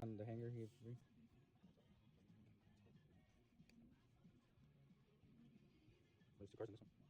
on the hanger here for free. There's 2 cards in this one.